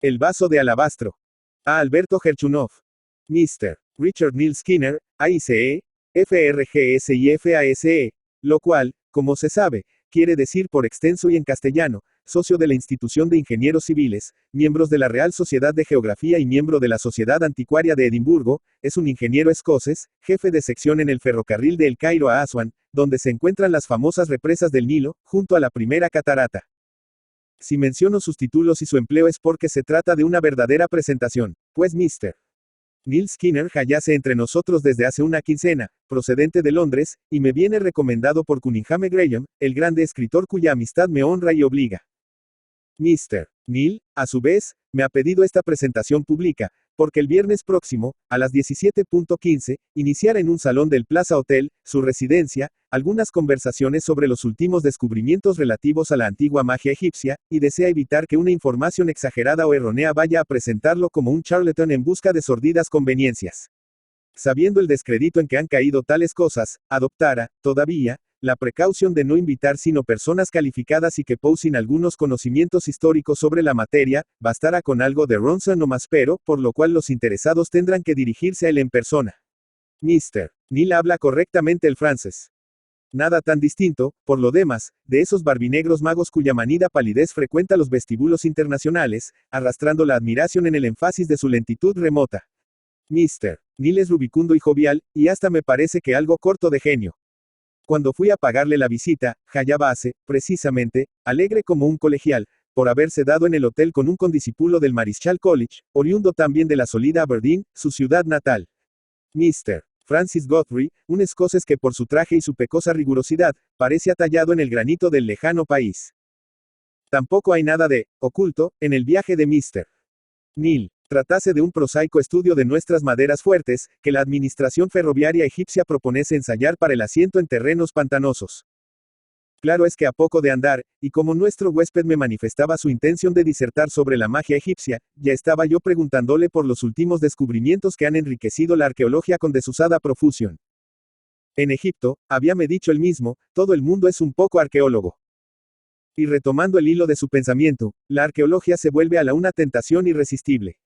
El vaso de alabastro. A. Alberto Gerchunov. Mr. Richard Neil Skinner, AICE, FRGS y FASE, lo cual, como se sabe, quiere decir por extenso y en castellano, socio de la Institución de Ingenieros Civiles, miembros de la Real Sociedad de Geografía y miembro de la Sociedad Anticuaria de Edimburgo, es un ingeniero escocés, jefe de sección en el ferrocarril de El Cairo a Aswan, donde se encuentran las famosas represas del Nilo, junto a la primera catarata. Si menciono sus títulos y su empleo es porque se trata de una verdadera presentación, pues Mr. Neil Skinner yace entre nosotros desde hace una quincena, procedente de Londres, y me viene recomendado por Cunningham Graham, el grande escritor cuya amistad me honra y obliga. Mr. Neil, a su vez, me ha pedido esta presentación pública, porque el viernes próximo, a las 17:15, iniciará en un salón del Plaza Hotel, su residencia, algunas conversaciones sobre los últimos descubrimientos relativos a la antigua magia egipcia, y desea evitar que una información exagerada o errónea vaya a presentarlo como un charlatán en busca de sordidas conveniencias. Sabiendo el descrédito en que han caído tales cosas, adoptara, todavía, la precaución de no invitar sino personas calificadas y que poseen algunos conocimientos históricos sobre la materia, bastará con algo de Ronson o Maspero, por lo cual los interesados tendrán que dirigirse a él en persona. Mr. Neil habla correctamente el francés. Nada tan distinto, por lo demás, de esos barbinegros magos cuya manida palidez frecuenta los vestíbulos internacionales, arrastrando la admiración en el énfasis de su lentitud remota. Mr. Neil es rubicundo y jovial, y hasta me parece que algo corto de genio. Cuando fui a pagarle la visita, hallabase, precisamente, alegre como un colegial, por haberse dado en el hotel con un condiscípulo del Marischal College, oriundo también de la sólida Aberdeen, su ciudad natal. Mr. Francis Godfrey, un escocés que por su traje y su pecosa rigurosidad, parece atallado en el granito del lejano país. Tampoco hay nada de oculto en el viaje de Mr. Neil. Tratase de un prosaico estudio de nuestras maderas fuertes, que la administración ferroviaria egipcia proponese ensayar para el asiento en terrenos pantanosos. Claro es que a poco de andar, y como nuestro huésped me manifestaba su intención de disertar sobre la magia egipcia, ya estaba yo preguntándole por los últimos descubrimientos que han enriquecido la arqueología con desusada profusión. En Egipto, habíame dicho él mismo, todo el mundo es un poco arqueólogo. Y retomando el hilo de su pensamiento, la arqueología se vuelve a una tentación irresistible.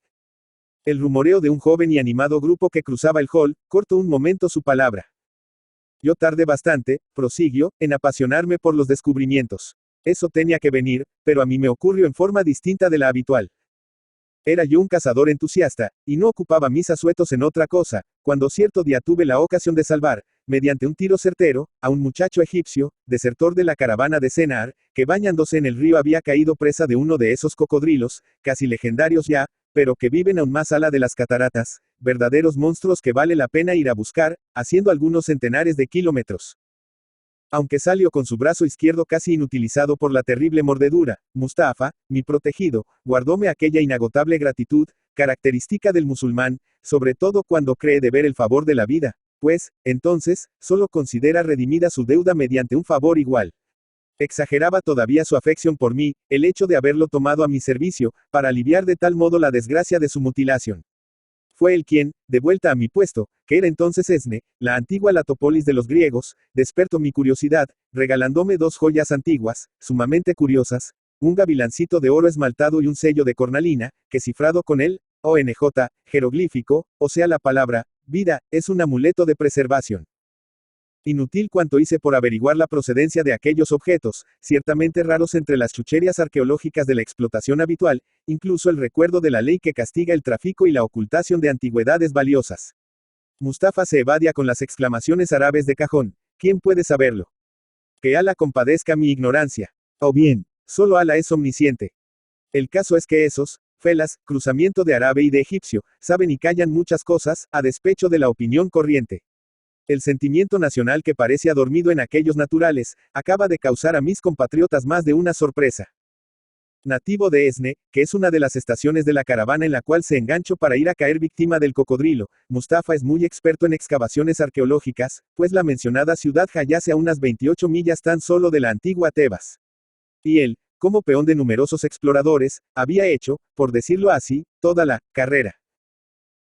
El rumoreo de un joven y animado grupo que cruzaba el hall, cortó un momento su palabra. Yo tardé bastante, prosiguió, en apasionarme por los descubrimientos. Eso tenía que venir, pero a mí me ocurrió en forma distinta de la habitual. Era yo un cazador entusiasta, y no ocupaba mis asuetos en otra cosa, cuando cierto día tuve la ocasión de salvar, mediante un tiro certero, a un muchacho egipcio, desertor de la caravana de Sennaar, que bañándose en el río había caído presa de uno de esos cocodrilos, casi legendarios ya, pero que viven aún más ala de las cataratas, verdaderos monstruos que vale la pena ir a buscar, haciendo algunos centenares de kilómetros. Aunque salió con su brazo izquierdo casi inutilizado por la terrible mordedura, Mustafa, mi protegido, guardóme aquella inagotable gratitud, característica del musulmán, sobre todo cuando cree deber el favor de la vida, pues, entonces, solo considera redimida su deuda mediante un favor igual. Exageraba todavía su afección por mí, el hecho de haberlo tomado a mi servicio, para aliviar de tal modo la desgracia de su mutilación. Fue él quien, de vuelta a mi puesto, que era entonces Esne, la antigua Latopolis de los griegos, despertó mi curiosidad, regalándome dos joyas antiguas, sumamente curiosas, un gavilancito de oro esmaltado y un sello de cornalina, que cifrado con el ONJ, jeroglífico, o sea la palabra, vida, es un amuleto de preservación. Inútil cuanto hice por averiguar la procedencia de aquellos objetos, ciertamente raros entre las chucherías arqueológicas de la explotación habitual, incluso el recuerdo de la ley que castiga el tráfico y la ocultación de antigüedades valiosas. Mustafa se evadía con las exclamaciones árabes de cajón, ¿quién puede saberlo? Que Alá compadezca mi ignorancia. O bien, solo Alá es omnisciente. El caso es que esos, felas, cruzamiento de árabe y de egipcio, saben y callan muchas cosas, a despecho de la opinión corriente. El sentimiento nacional que parecía dormido en aquellos naturales, acaba de causar a mis compatriotas más de una sorpresa. Nativo de Esne, que es una de las estaciones de la caravana en la cual se enganchó para ir a caer víctima del cocodrilo, Mustafa es muy experto en excavaciones arqueológicas, pues la mencionada ciudad yace a unas 28 millas tan solo de la antigua Tebas. Y él, como peón de numerosos exploradores, había hecho, por decirlo así, toda la carrera.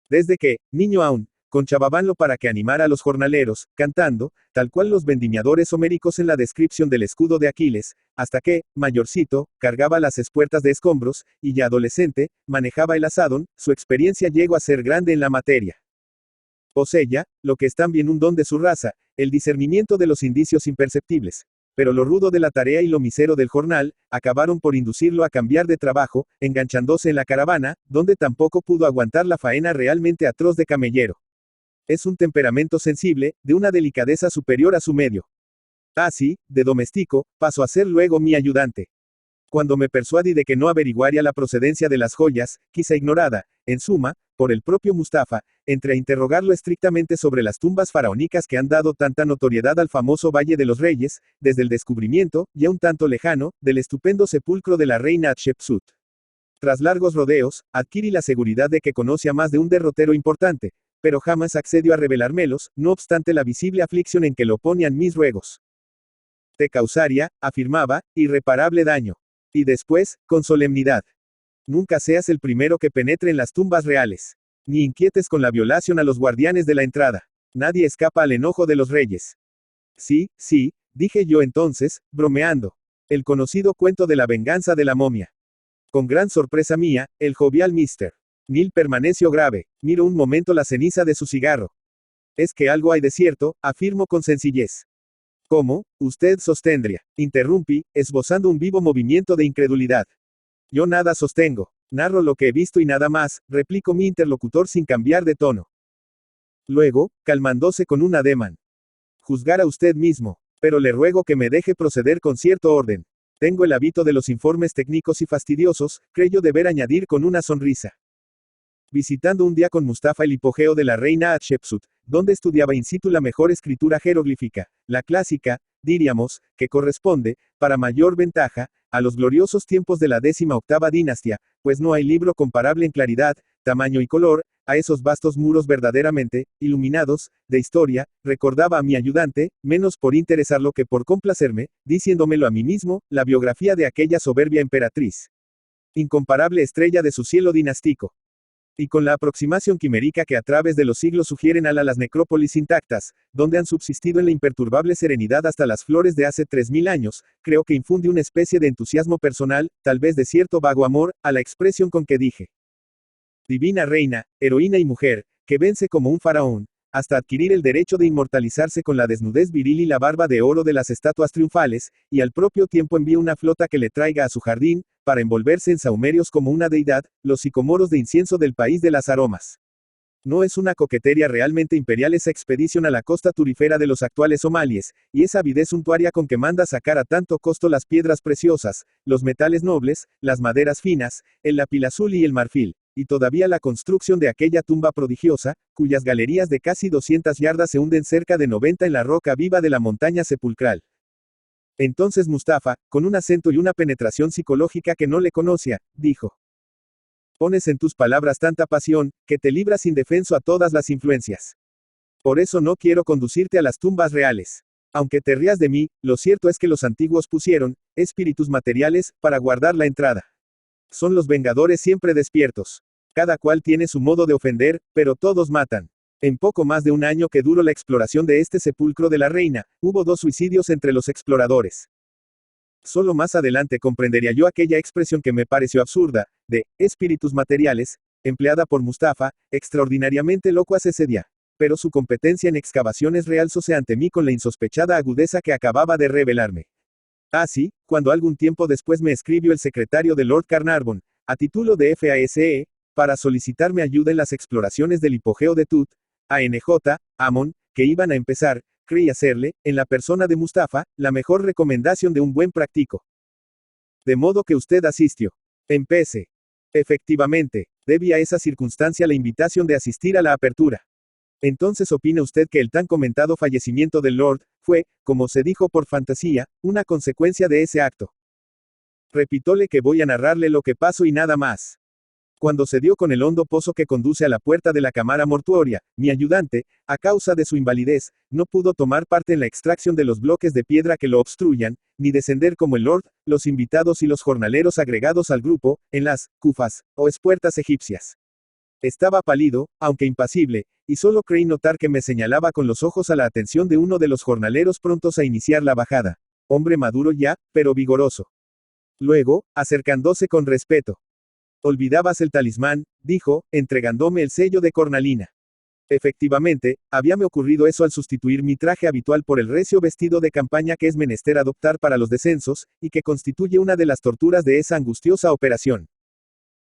Desde que, niño aún, con Chababanlo para que animara a los jornaleros, cantando, tal cual los vendimiadores homéricos en la descripción del escudo de Aquiles, hasta que, mayorcito, cargaba las espuertas de escombros, y ya adolescente, manejaba el azadón, su experiencia llegó a ser grande en la materia. Posella, lo que es también un don de su raza, el discernimiento de los indicios imperceptibles. Pero lo rudo de la tarea y lo misero del jornal, acabaron por inducirlo a cambiar de trabajo, enganchándose en la caravana, donde tampoco pudo aguantar la faena realmente atroz de camellero. Es un temperamento sensible, de una delicadeza superior a su medio. Así, de domestico, pasó a ser luego mi ayudante. Cuando me persuadí de que no averiguaría la procedencia de las joyas, quizá ignorada, en suma, por el propio Mustafa, entré a interrogarlo estrictamente sobre las tumbas faraónicas que han dado tanta notoriedad al famoso Valle de los Reyes, desde el descubrimiento, ya un tanto lejano, del estupendo sepulcro de la reina Hatshepsut. Tras largos rodeos, adquirí la seguridad de que conocía más de un derrotero importante, pero jamás accedió a revelármelos, no obstante la visible aflicción en que lo ponían mis ruegos. Te causaría, afirmaba, irreparable daño. Y después, con solemnidad. Nunca seas el primero que penetre en las tumbas reales. Ni inquietes con la violación a los guardianes de la entrada. Nadie escapa al enojo de los reyes. Sí, sí, dije yo entonces, bromeando. El conocido cuento de la venganza de la momia. Con gran sorpresa mía, el jovial Mr. Neal permaneció grave, miró un momento la ceniza de su cigarro. Es que algo hay de cierto, afirmó con sencillez. ¿Cómo? Usted sostendría, interrumpí, esbozando un vivo movimiento de incredulidad. Yo nada sostengo, narro lo que he visto y nada más, replicó mi interlocutor sin cambiar de tono. Luego, calmándose con un ademán. Juzgar a usted mismo, pero le ruego que me deje proceder con cierto orden. Tengo el hábito de los informes técnicos y fastidiosos, creyó deber añadir con una sonrisa. Visitando un día con Mustafa el hipogeo de la reina Hatshepsut, donde estudiaba in situ la mejor escritura jeroglífica, la clásica, diríamos, que corresponde, para mayor ventaja, a los gloriosos tiempos de la 18ª dinastía, pues no hay libro comparable en claridad, tamaño y color, a esos vastos muros verdaderamente, iluminados, de historia, recordaba a mi ayudante, menos por interesarlo que por complacerme, diciéndomelo a mí mismo, la biografía de aquella soberbia emperatriz. Incomparable estrella de su cielo dinástico. Y con la aproximación quimérica que a través de los siglos sugieren a las necrópolis intactas, donde han subsistido en la imperturbable serenidad hasta las flores de hace 3000 años, creo que infunde una especie de entusiasmo personal, tal vez de cierto vago amor, a la expresión con que dije. Divina reina, heroína y mujer, que vence como un faraón, hasta adquirir el derecho de inmortalizarse con la desnudez viril y la barba de oro de las estatuas triunfales, y al propio tiempo envía una flota que le traiga a su jardín, para envolverse en sahumerios como una deidad, los sicomoros de incienso del país de las aromas. No es una coquetería realmente imperial esa expedición a la costa turifera de los actuales Somalies, y esa avidez suntuaria con que manda sacar a tanto costo las piedras preciosas, los metales nobles, las maderas finas, el lapilazuli y el marfil, y todavía la construcción de aquella tumba prodigiosa, cuyas galerías de casi 200 yardas se hunden cerca de 90 en la roca viva de la montaña sepulcral. Entonces Mustafa, con un acento y una penetración psicológica que no le conocía, dijo. Pones en tus palabras tanta pasión, que te libras indefenso a todas las influencias. Por eso no quiero conducirte a las tumbas reales. Aunque te rías de mí, lo cierto es que los antiguos pusieron, espíritus materiales, para guardar la entrada. Son los vengadores siempre despiertos. Cada cual tiene su modo de ofender, pero todos matan. En poco más de un año que duró la exploración de este sepulcro de la reina, hubo 2 suicidios entre los exploradores. Solo más adelante comprendería yo aquella expresión que me pareció absurda, de espíritus materiales, empleada por Mustafa, extraordinariamente locuaz ese día. Pero su competencia en excavaciones realzóse ante mí con la insospechada agudeza que acababa de revelarme. Así, cuando algún tiempo después me escribió el secretario de Lord Carnarvon, a título de FASE, para solicitarme ayuda en las exploraciones del hipogeo de Tut, ANJ, Amon, que iban a empezar, creí hacerle, en la persona de Mustafa, la mejor recomendación de un buen práctico. De modo que usted asistió. Empecé. Efectivamente, debía a esa circunstancia la invitación de asistir a la apertura. Entonces opina usted que el tan comentado fallecimiento del Lord, fue, como se dijo por fantasía, una consecuencia de ese acto. Repitóle que voy a narrarle lo que pasó y nada más. Cuando se dio con el hondo pozo que conduce a la puerta de la cámara mortuoria, mi ayudante, a causa de su invalidez, no pudo tomar parte en la extracción de los bloques de piedra que lo obstruyan, ni descender como el Lord, los invitados y los jornaleros agregados al grupo, en las cufas, o espuertas egipcias. Estaba pálido, aunque impasible, y solo creí notar que me señalaba con los ojos a la atención de uno de los jornaleros prontos a iniciar la bajada. Hombre maduro ya, pero vigoroso. Luego, acercándose con respeto. Olvidabas el talismán, dijo, entregándome el sello de cornalina. Efectivamente, habíame ocurrido eso al sustituir mi traje habitual por el recio vestido de campaña que es menester adoptar para los descensos, y que constituye una de las torturas de esa angustiosa operación.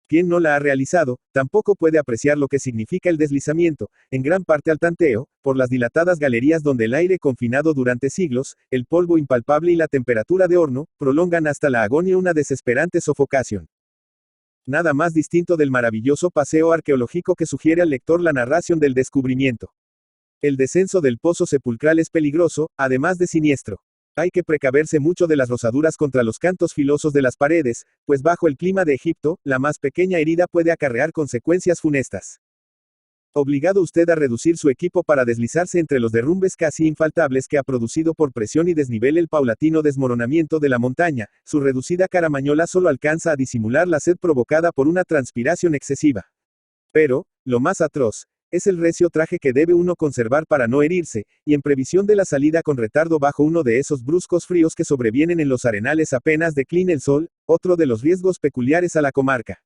Quien no la ha realizado, tampoco puede apreciar lo que significa el deslizamiento, en gran parte al tanteo, por las dilatadas galerías donde el aire confinado durante siglos, el polvo impalpable y la temperatura de horno, prolongan hasta la agonía una desesperante sofocación. Nada más distinto del maravilloso paseo arqueológico que sugiere al lector la narración del descubrimiento. El descenso del pozo sepulcral es peligroso, además de siniestro. Hay que precaverse mucho de las rozaduras contra los cantos filosos de las paredes, pues bajo el clima de Egipto, la más pequeña herida puede acarrear consecuencias funestas. Obligado usted a reducir su equipo para deslizarse entre los derrumbes casi infaltables que ha producido por presión y desnivel el paulatino desmoronamiento de la montaña, su reducida caramañola solo alcanza a disimular la sed provocada por una transpiración excesiva. Pero, lo más atroz, es el recio traje que debe uno conservar para no herirse, y en previsión de la salida con retardo bajo uno de esos bruscos fríos que sobrevienen en los arenales apenas declina el sol, otro de los riesgos peculiares a la comarca.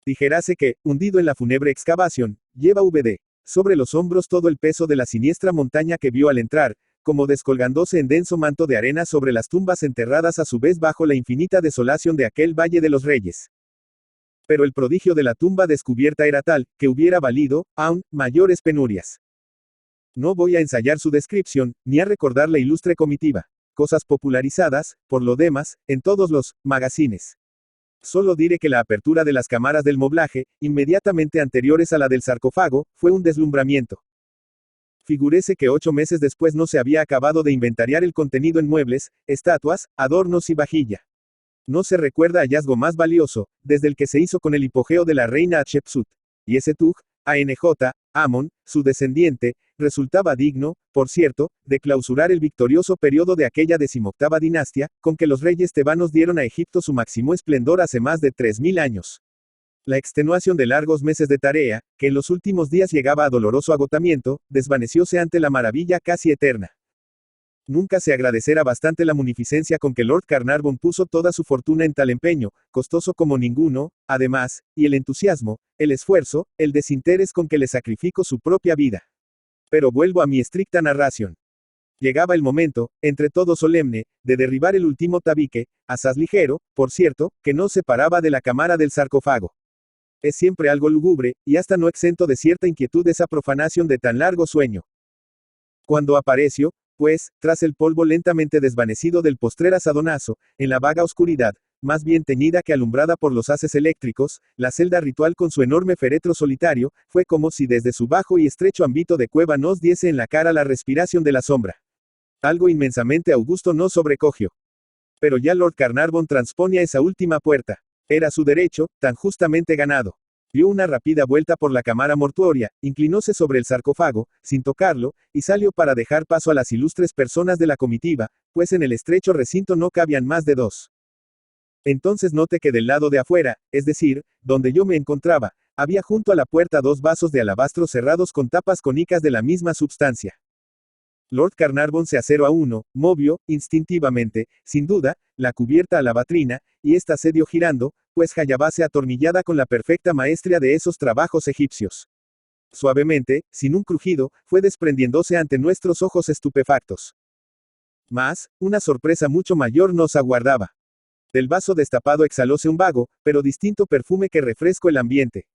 Dijérase que, hundido en la fúnebre excavación, lleva VD sobre los hombros todo el peso de la siniestra montaña que vio al entrar, como descolgándose en denso manto de arena sobre las tumbas enterradas a su vez bajo la infinita desolación de aquel Valle de los Reyes. Pero el prodigio de la tumba descubierta era tal, que hubiera valido, aún, mayores penurias. No voy a ensayar su descripción, ni a recordar la ilustre comitiva. Cosas popularizadas, por lo demás, en todos los magazines. Solo diré que la apertura de las cámaras del moblaje, inmediatamente anteriores a la del sarcófago, fue un deslumbramiento. Figúrese que 8 meses después no se había acabado de inventariar el contenido en muebles, estatuas, adornos y vajilla. No se recuerda hallazgo más valioso, desde el que se hizo con el hipogeo de la reina Hatshepsut. Y ese Tug, ANJ, Amon, su descendiente, resultaba digno, por cierto, de clausurar el victorioso periodo de aquella 18ª dinastía, con que los reyes tebanos dieron a Egipto su máximo esplendor hace más de 3000 años. La extenuación de largos meses de tarea, que en los últimos días llegaba a doloroso agotamiento, desvanecióse ante la maravilla casi eterna. Nunca se agradecerá bastante la munificencia con que Lord Carnarvon puso toda su fortuna en tal empeño, costoso como ninguno, además, y el entusiasmo, el esfuerzo, el desinterés con que le sacrificó su propia vida. Pero vuelvo a mi estricta narración. Llegaba el momento, entre todo solemne, de derribar el último tabique, asaz ligero, por cierto, que no se paraba de la cámara del sarcófago. Es siempre algo lúgubre, y hasta no exento de cierta inquietud esa profanación de tan largo sueño. Cuando apareció, pues, tras el polvo lentamente desvanecido del postrer asadonazo, en la vaga oscuridad, más bien teñida que alumbrada por los haces eléctricos, la celda ritual con su enorme féretro solitario, fue como si desde su bajo y estrecho ámbito de cueva nos diese en la cara la respiración de la sombra. Algo inmensamente augusto nos sobrecogió. Pero ya Lord Carnarvon transponía esa última puerta. Era su derecho, tan justamente ganado. Dio una rápida vuelta por la cámara mortuoria, inclinóse sobre el sarcófago, sin tocarlo, y salió para dejar paso a las ilustres personas de la comitiva, pues en el estrecho recinto no cabían más de 2. Entonces noté que del lado de afuera, es decir, donde yo me encontraba, había junto a la puerta 2 vasos de alabastro cerrados con tapas cónicas de la misma substancia. Lord Carnarvon se acercó a uno, movió, instintivamente, sin duda, la cubierta alabatrina, y ésta se dio girando, pues hallabase atornillada con la perfecta maestría de esos trabajos egipcios. Suavemente, sin un crujido, fue desprendiéndose ante nuestros ojos estupefactos. Mas, una sorpresa mucho mayor nos aguardaba. Del vaso destapado exhalóse un vago, pero distinto perfume que refrescó el ambiente.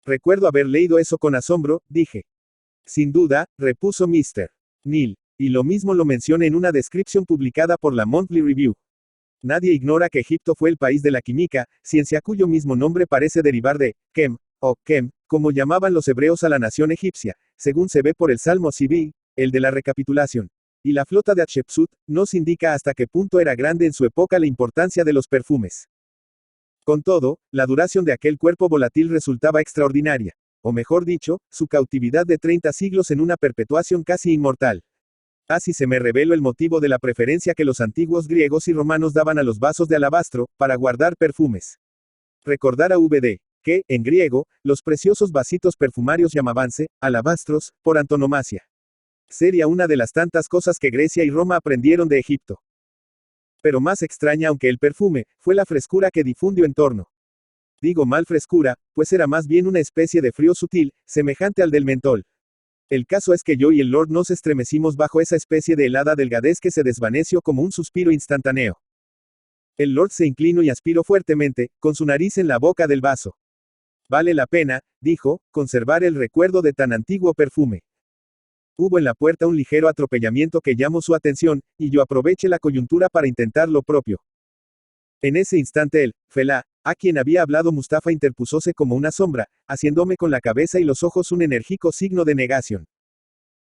Recuerdo haber leído eso con asombro, dije. Sin duda, repuso Mr. Neal, y lo mismo lo menciona en una descripción publicada por la Monthly Review. Nadie ignora que Egipto fue el país de la química, ciencia cuyo mismo nombre parece derivar de Kem, o Kem, como llamaban los hebreos a la nación egipcia, según se ve por el Salmo Sibi, el de la recapitulación. Y la flota de Hatshepsut nos indica hasta qué punto era grande en su época la importancia de los perfumes. Con todo, la duración de aquel cuerpo volátil resultaba extraordinaria. O mejor dicho, su cautividad de 30 siglos en una perpetuación casi inmortal. Así se me reveló el motivo de la preferencia que los antiguos griegos y romanos daban a los vasos de alabastro, para guardar perfumes. Recordar a VD. que, en griego, los preciosos vasitos perfumarios llamábanse alabastros, por antonomasia. Sería una de las tantas cosas que Grecia y Roma aprendieron de Egipto. Pero más extraña aunque el perfume, fue la frescura que difundió en torno. Digo mal frescura, pues era más bien una especie de frío sutil, semejante al del mentol. El caso es que yo y el Lord nos estremecimos bajo esa especie de helada delgadez que se desvaneció como un suspiro instantáneo. El Lord se inclinó y aspiró fuertemente, con su nariz en la boca del vaso. Vale la pena, dijo, conservar el recuerdo de tan antiguo perfume. Hubo en la puerta un ligero atropellamiento que llamó su atención, y yo aproveché la coyuntura para intentar lo propio. En ese instante el felá, a quien había hablado Mustafa interpusóse como una sombra, haciéndome con la cabeza y los ojos un enérgico signo de negación.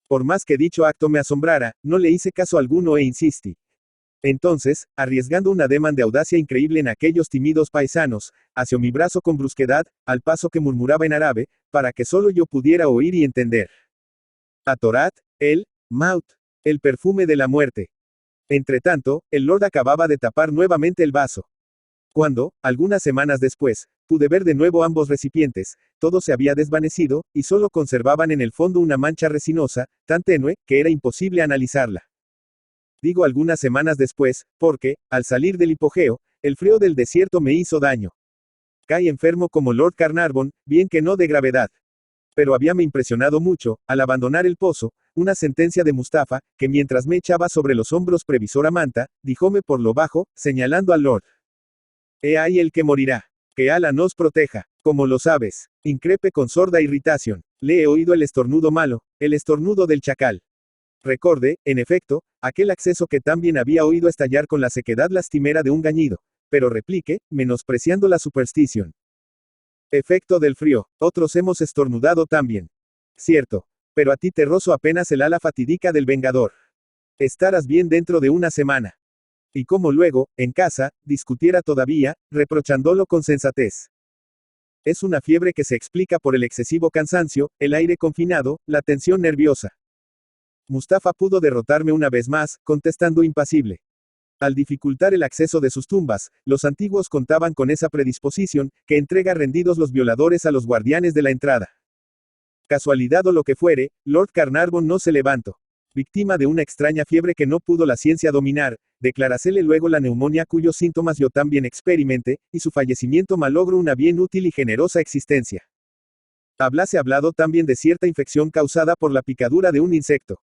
Por más que dicho acto me asombrara, no le hice caso alguno e insistí. Entonces, arriesgando un ademán de audacia increíble en aquellos tímidos paisanos, asió mi brazo con brusquedad, al paso que murmuraba en árabe, para que solo yo pudiera oír y entender. Atorat, el Maut, el perfume de la muerte. Entretanto, el Lord acababa de tapar nuevamente el vaso. Cuando, algunas semanas después, pude ver de nuevo ambos recipientes, todo se había desvanecido, y solo conservaban en el fondo una mancha resinosa, tan tenue, que era imposible analizarla. Digo algunas semanas después, porque, al salir del hipogeo, el frío del desierto me hizo daño. Caí enfermo como Lord Carnarvon, bien que no de gravedad. Pero habíame impresionado mucho, al abandonar el pozo, una sentencia de Mustafa, que mientras me echaba sobre los hombros previsora manta, díjome por lo bajo, señalando al Lord. He ahí el que morirá. Que Alá nos proteja. Como lo sabes, increpe con sorda irritación. Le he oído el estornudo malo, el estornudo del chacal. Recordé, en efecto, aquel acceso que también había oído estallar con la sequedad lastimera de un gañido. Pero replique, menospreciando la superstición. Efecto del frío, otros hemos estornudado también. Cierto. Pero a ti te rozo apenas el ala fatídica del vengador. Estarás bien dentro de una semana. Y como luego, en casa, discutiera todavía, reprochándolo con sensatez. Es una fiebre que se explica por el excesivo cansancio, el aire confinado, la tensión nerviosa. Mustafa pudo derrotarme una vez más, contestando impasible. Al dificultar el acceso de sus tumbas, los antiguos contaban con esa predisposición, que entrega rendidos los violadores a los guardianes de la entrada. Casualidad o lo que fuere, Lord Carnarvon no se levantó. Víctima de una extraña fiebre que no pudo la ciencia dominar, declarásele luego la neumonía cuyos síntomas yo también experimenté, y su fallecimiento malogró una bien útil y generosa existencia. Hablase hablado también de cierta infección causada por la picadura de un insecto.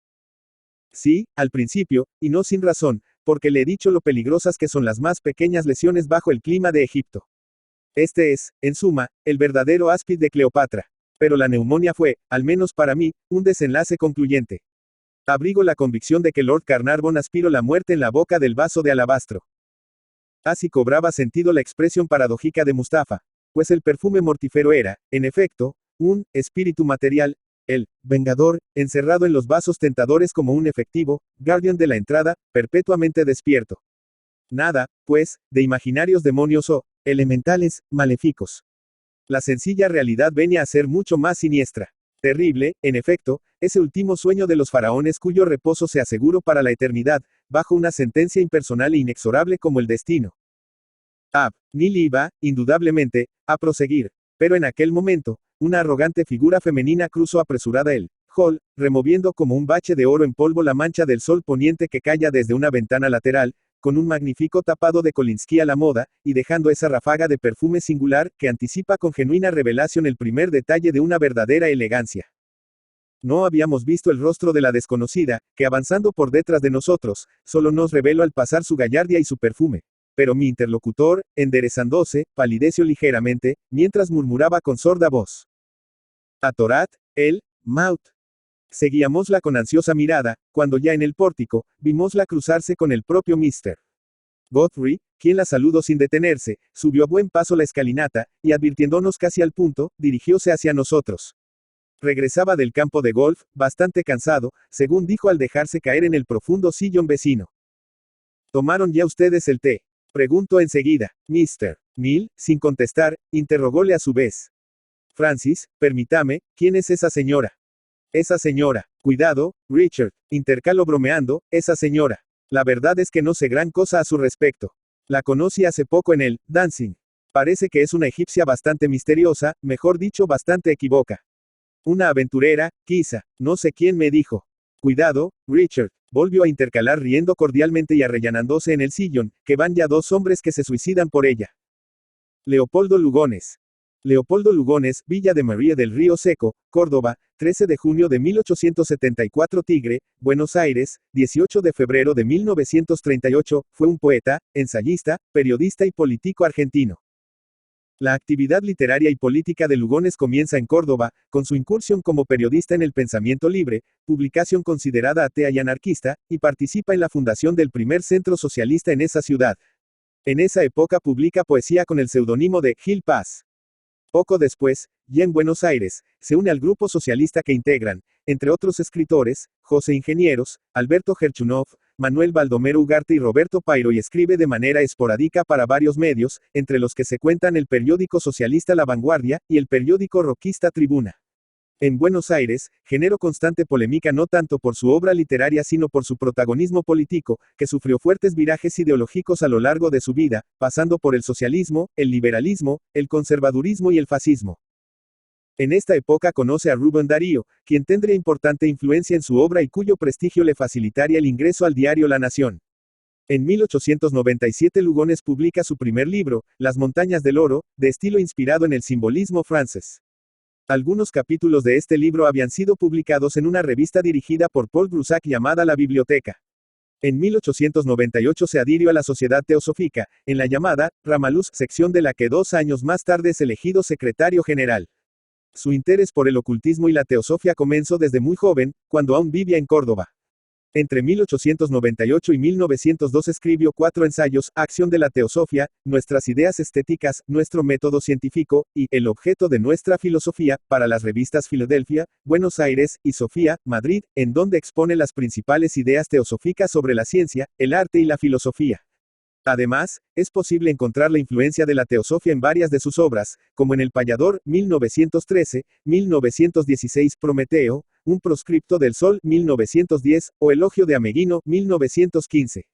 Sí, al principio, y no sin razón, porque le he dicho lo peligrosas que son las más pequeñas lesiones bajo el clima de Egipto. Este es, en suma, el verdadero áspid de Cleopatra. Pero la neumonía fue, al menos para mí, un desenlace concluyente. Abrigo la convicción de que Lord Carnarvon aspiró la muerte en la boca del vaso de alabastro. Así cobraba sentido la expresión paradójica de Mustafa, pues el perfume mortífero era, en efecto, un espíritu material, el vengador, encerrado en los vasos tentadores como un efectivo guardián de la entrada, perpetuamente despierto. Nada, pues, de imaginarios demonios o elementales maléficos. La sencilla realidad venía a ser mucho más siniestra. Terrible, en efecto, ese último sueño de los faraones cuyo reposo se aseguró para la eternidad, bajo una sentencia impersonal e inexorable como el destino. Nil iba, indudablemente, a proseguir, pero en aquel momento, una arrogante figura femenina cruzó apresurada el hall, removiendo como un bache de oro en polvo la mancha del sol poniente que caía desde una ventana lateral, con un magnífico tapado de Kolinsky a la moda, y dejando esa ráfaga de perfume singular, que anticipa con genuina revelación el primer detalle de una verdadera elegancia. No habíamos visto el rostro de la desconocida, que avanzando por detrás de nosotros, solo nos reveló al pasar su gallardia y su perfume. Pero mi interlocutor, enderezándose, palideció ligeramente, mientras murmuraba con sorda voz. Atorat, el Maut. Seguíamosla con ansiosa mirada, cuando ya en el pórtico, vimosla cruzarse con el propio Mr. Godfrey, quien la saludó sin detenerse, subió a buen paso la escalinata, y advirtiéndonos casi al punto, dirigióse hacia nosotros. Regresaba del campo de golf, bastante cansado, según dijo al dejarse caer en el profundo sillón vecino. ¿Tomaron ya ustedes el té? Preguntó enseguida. Mr. Neal, sin contestar, interrogóle a su vez. Francis, permítame, ¿quién es esa señora? Esa señora. Cuidado, Richard, intercaló bromeando, esa señora. La verdad es que no sé gran cosa a su respecto. La conocí hace poco en el dancing. Parece que es una egipcia bastante misteriosa, mejor dicho, bastante equivoca. Una aventurera, quizá, no sé quién me dijo. Cuidado, Richard, volvió a intercalar riendo cordialmente y arrellanándose en el sillón, que van ya 2 hombres que se suicidan por ella. Leopoldo Lugones. Leopoldo Lugones, Villa de María del Río Seco, Córdoba, 13 de junio de 1874. Tigre, Buenos Aires, 18 de febrero de 1938, fue un poeta, ensayista, periodista y político argentino. La actividad literaria y política de Lugones comienza en Córdoba, con su incursión como periodista en El Pensamiento Libre, publicación considerada atea y anarquista, y participa en la fundación del primer centro socialista en esa ciudad. En esa época publica poesía con el seudónimo de Gil Paz. Poco después, ya en Buenos Aires, se une al grupo socialista que integran, entre otros escritores, José Ingenieros, Alberto Gerchunov, Manuel Baldomero Ugarte y Roberto Pairo, y escribe de manera esporádica para varios medios, entre los que se cuentan el periódico socialista La Vanguardia, y el periódico roquista Tribuna. En Buenos Aires, generó constante polémica no tanto por su obra literaria sino por su protagonismo político, que sufrió fuertes virajes ideológicos a lo largo de su vida, pasando por el socialismo, el liberalismo, el conservadurismo y el fascismo. En esta época conoce a Rubén Darío, quien tendría importante influencia en su obra y cuyo prestigio le facilitaría el ingreso al diario La Nación. En 1897 Lugones publica su primer libro, Las Montañas del Oro, de estilo inspirado en el simbolismo francés. Algunos capítulos de este libro habían sido publicados en una revista dirigida por Paul Broussard llamada La Biblioteca. En 1898 se adhirió a la Sociedad Teosófica, en la llamada Ramaluz, sección de la que 2 años más tarde es elegido secretario general. Su interés por el ocultismo y la teosofía comenzó desde muy joven, cuando aún vivía en Córdoba. Entre 1898 y 1902 escribió 4 ensayos: Acción de la Teosofía, Nuestras Ideas Estéticas, Nuestro Método Científico, y El Objeto de Nuestra Filosofía, para las revistas Filadelfia, Buenos Aires, y Sofía, Madrid, en donde expone las principales ideas teosóficas sobre la ciencia, el arte y la filosofía. Además, es posible encontrar la influencia de la teosofía en varias de sus obras, como en El Payador, 1913, 1916, Prometeo, Un proscripto del sol, 1910, o Elogio de Ameguino, 1915.